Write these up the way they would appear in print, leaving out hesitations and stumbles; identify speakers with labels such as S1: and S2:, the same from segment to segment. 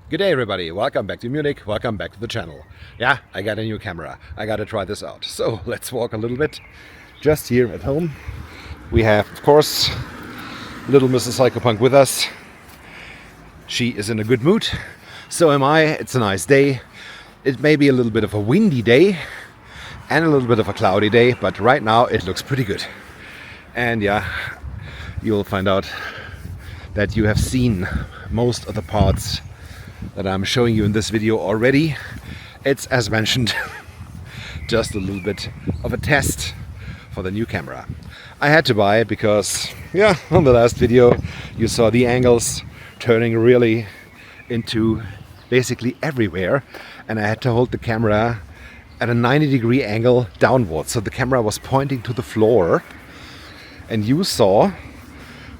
S1: Good day everybody, welcome back to Munich, welcome back to the channel. Yeah, I got a new camera, I gotta try this out. So let's walk a little bit. Just here at home we have, of course, little Mrs. Psychopunk with us. She is in a good mood, so am I. It's a nice day. It may be a little bit of a windy day and a little bit of a cloudy day, but right now it looks pretty good. And yeah, you'll find out that you have seen most of the parts that I'm showing you in this video already. It's, as mentioned, just a little bit of a test for the new camera. I had to buy it because, yeah, on the last video you saw the angles turning really into basically everywhere, and I had to hold the camera at a 90-degree angle downwards, so the camera was pointing to the floor, and you saw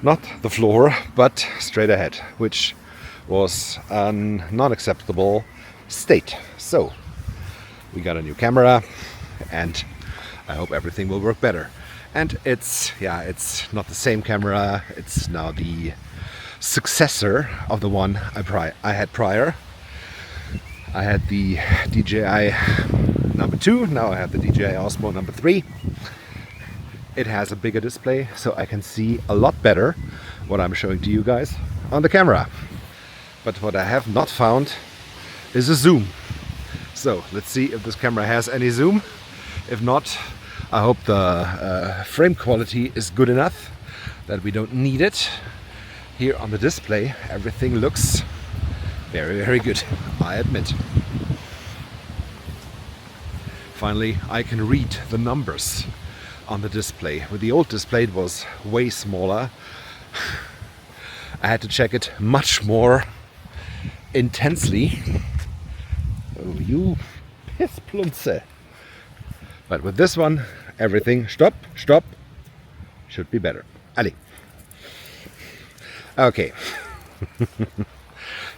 S1: not the floor but straight ahead, which was a non-acceptable state. So we got a new camera and I hope everything will work better. And it's not the same camera, it's now the successor of the one I had prior. I had the DJI number 2, now I have the DJI Osmo number 3. It has a bigger display, so I can see a lot better what I'm showing to you guys on the camera. But what I have not found is a zoom. So let's see if this camera has any zoom. If not, I hope the frame quality is good enough that we don't need it. Here on the display, everything looks very, very good, I admit. Finally, I can read the numbers on the display. With the old display, it was way smaller. I had to check it much more intensely. Oh, you piss plunze. But with this one, everything stop, should be better. Allez. Okay.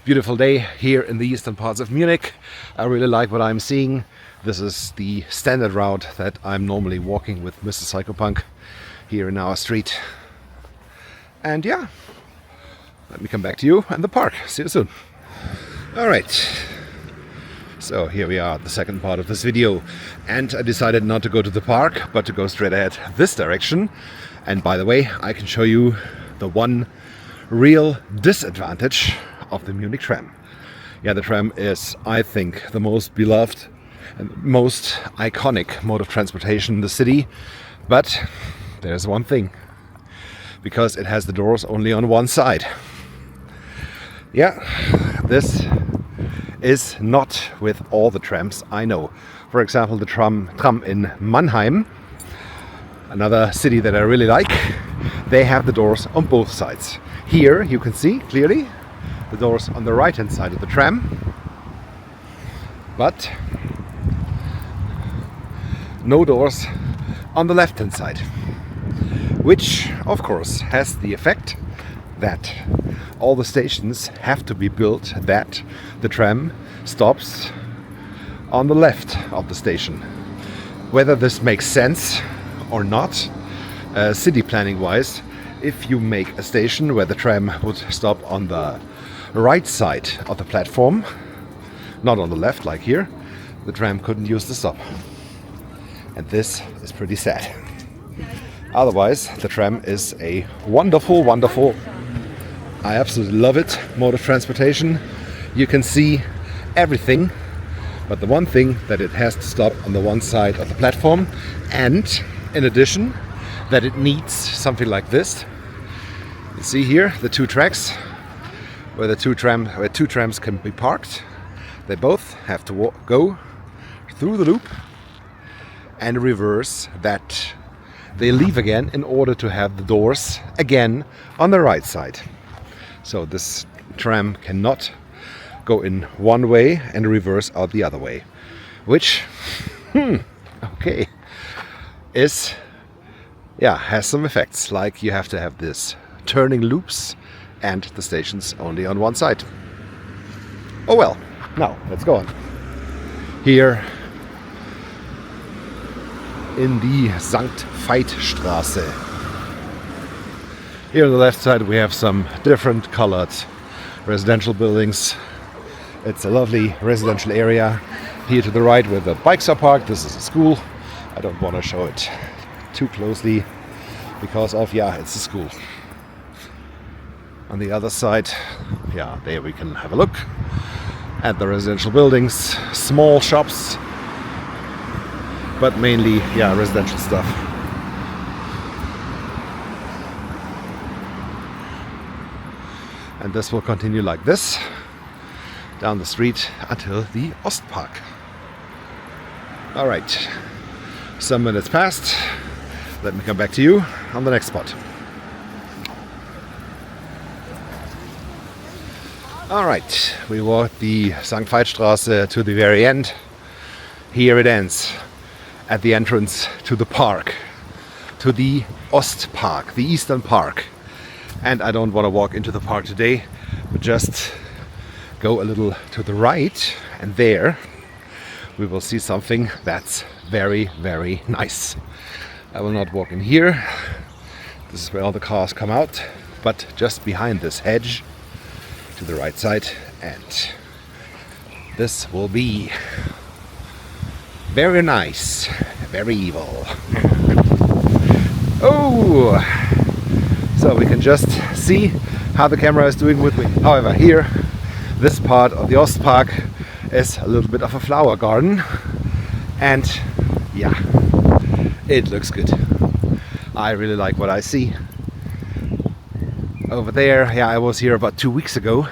S1: Beautiful day here in the eastern parts of Munich. I really like what I'm seeing. This is the standard route that I'm normally walking with Mrs. Psychopunk here in our street. And yeah, let me come back to you in the park. See you soon. Alright, so here we are at the second part of this video, and I decided not to go to the park but to go straight ahead this direction. And by the way, I can show you the one real disadvantage of the Munich tram. Yeah, the tram is, I think, the most beloved and most iconic mode of transportation in the city, but there's one thing, because it has the doors only on one side. Yeah, this is not with all the trams I know. For example, the tram in Mannheim, another city that I really like, they have the doors on both sides. Here you can see clearly the doors on the right hand side of the tram, but no doors on the left hand side, which of course has the effect that all the stations have to be built that the tram stops on the left of the station. Whether this makes sense or not, city planning wise, if you make a station where the tram would stop on the right side of the platform, not on the left like here, the tram couldn't use the stop. And this is pretty sad. Otherwise, the tram is a wonderful, I absolutely love it, mode of transportation. You can see everything, but the one thing that it has to stop on the one side of the platform, and in addition that it needs something like this. You see here the two tracks where two trams can be parked. They both have to go through the loop and reverse that they leave again in order to have the doors again on the right side. So this tram cannot go in one way and reverse out the other way, which okay, has some effects, like you have to have this turning loops and the stations only on one side. Oh well, now let's go on. Here in the Sankt Veitstraße. Here on the left side we have some different colored residential buildings. It's a lovely residential area. Here to the right where the bikes are parked, this is a school. I don't want to show it too closely because of, it's a school. On the other side, there we can have a look at the residential buildings, small shops, but mainly, residential stuff. And this will continue like this down the street until the Ostpark. All right, some minutes passed. Let me come back to you on the next spot. All right, we walked the St. Veitstraße to the very end. Here it ends at the entrance to the park, to the Ostpark, the Eastern Park. And I don't want to walk into the park today, but just go a little to the right, and there we will see something that's very, very nice. I will not walk in here. This is where all the cars come out, but just behind this hedge to the right side, and this will be very nice, very evil. Oh! So we can just see how the camera is doing with me. However, here, this part of the Ostpark is a little bit of a flower garden, and it looks good. I really like what I see. Over there, I was here about 2 weeks ago.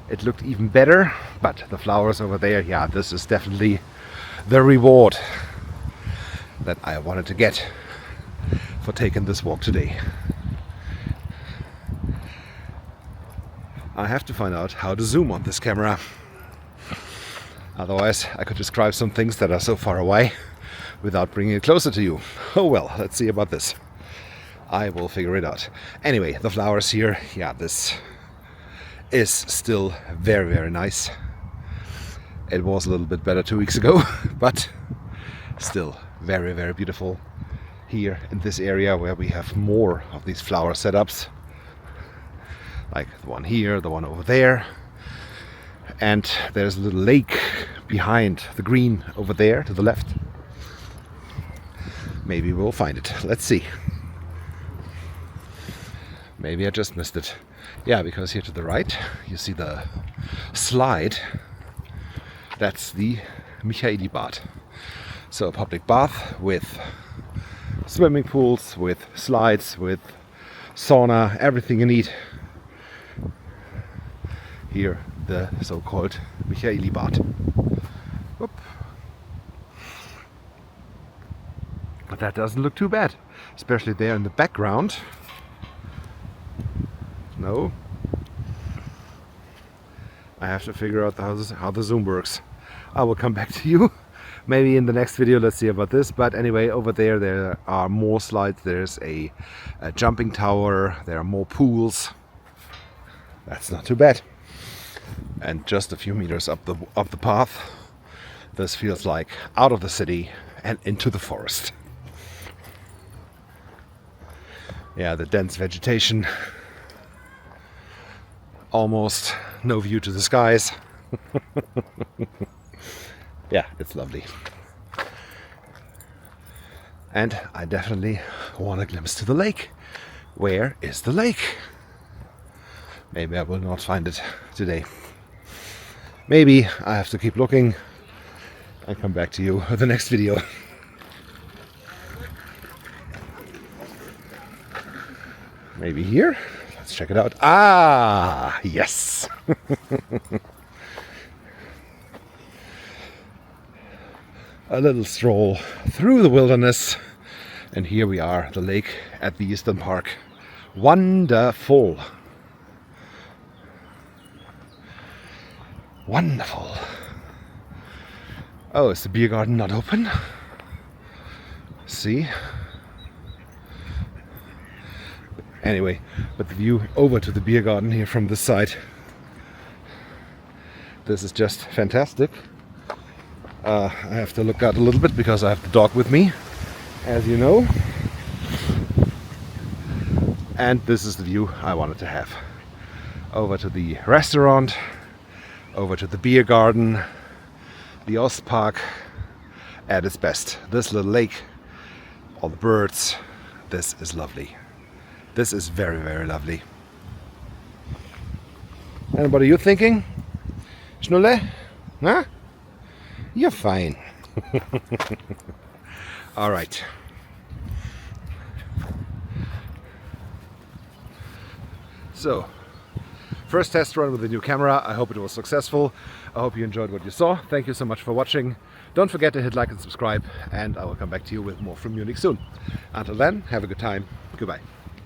S1: It looked even better, but the flowers over there, this is definitely the reward that I wanted to get for taking this walk today. I have to find out how to zoom on this camera. Otherwise, I could describe some things that are so far away without bringing it closer to you. Oh well, let's see about this. I will figure it out. Anyway, the flowers here, this is still very, very nice. It was a little bit better 2 weeks ago, but still very, very beautiful here in this area where we have more of these flower setups. Like the one here, the one over there. And there's a little lake behind the green over there to the left. Maybe we'll find it. Let's see. Maybe I just missed it. Because here to the right you see the slide. That's the Michaelibad. So a public bath with swimming pools, with slides, with sauna, everything you need. Here, the so-called Michaelibad. Whoop. But that doesn't look too bad, especially there in the background. No. I have to figure out how the zoom works. I will come back to you. Maybe in the next video, let's see about this. But anyway, over there are more slides. There's a jumping tower. There are more pools. That's not too bad. And just a few meters up the path, this feels like out of the city and into the forest. The dense vegetation. Almost no view to the skies. It's lovely. And I definitely want a glimpse to the lake. Where is the lake? Maybe I will not find it today. Maybe I have to keep looking and come back to you with the next video. Maybe here? Let's check it out. Ah, yes! A little stroll through the wilderness, and here we are, the lake at the Eastern Park. Wonderful! Wonderful! Oh, is the beer garden not open? See? Anyway, but the view over to the beer garden here from this side, this is just fantastic. I have to look out a little bit because I have the dog with me, as you know. And this is the view I wanted to have. Over to the restaurant, over to the beer garden, the Ostpark at its best. This little lake, all the birds, this is lovely. This is very, very lovely. And what are you thinking? Schnulle? Huh? You're fine. All right. So, first test run with the new camera. I hope it was successful. I hope you enjoyed what you saw. Thank you so much for watching. Don't forget to hit like and subscribe, and I will come back to you with more from Munich soon. Until then, have a good time. Goodbye.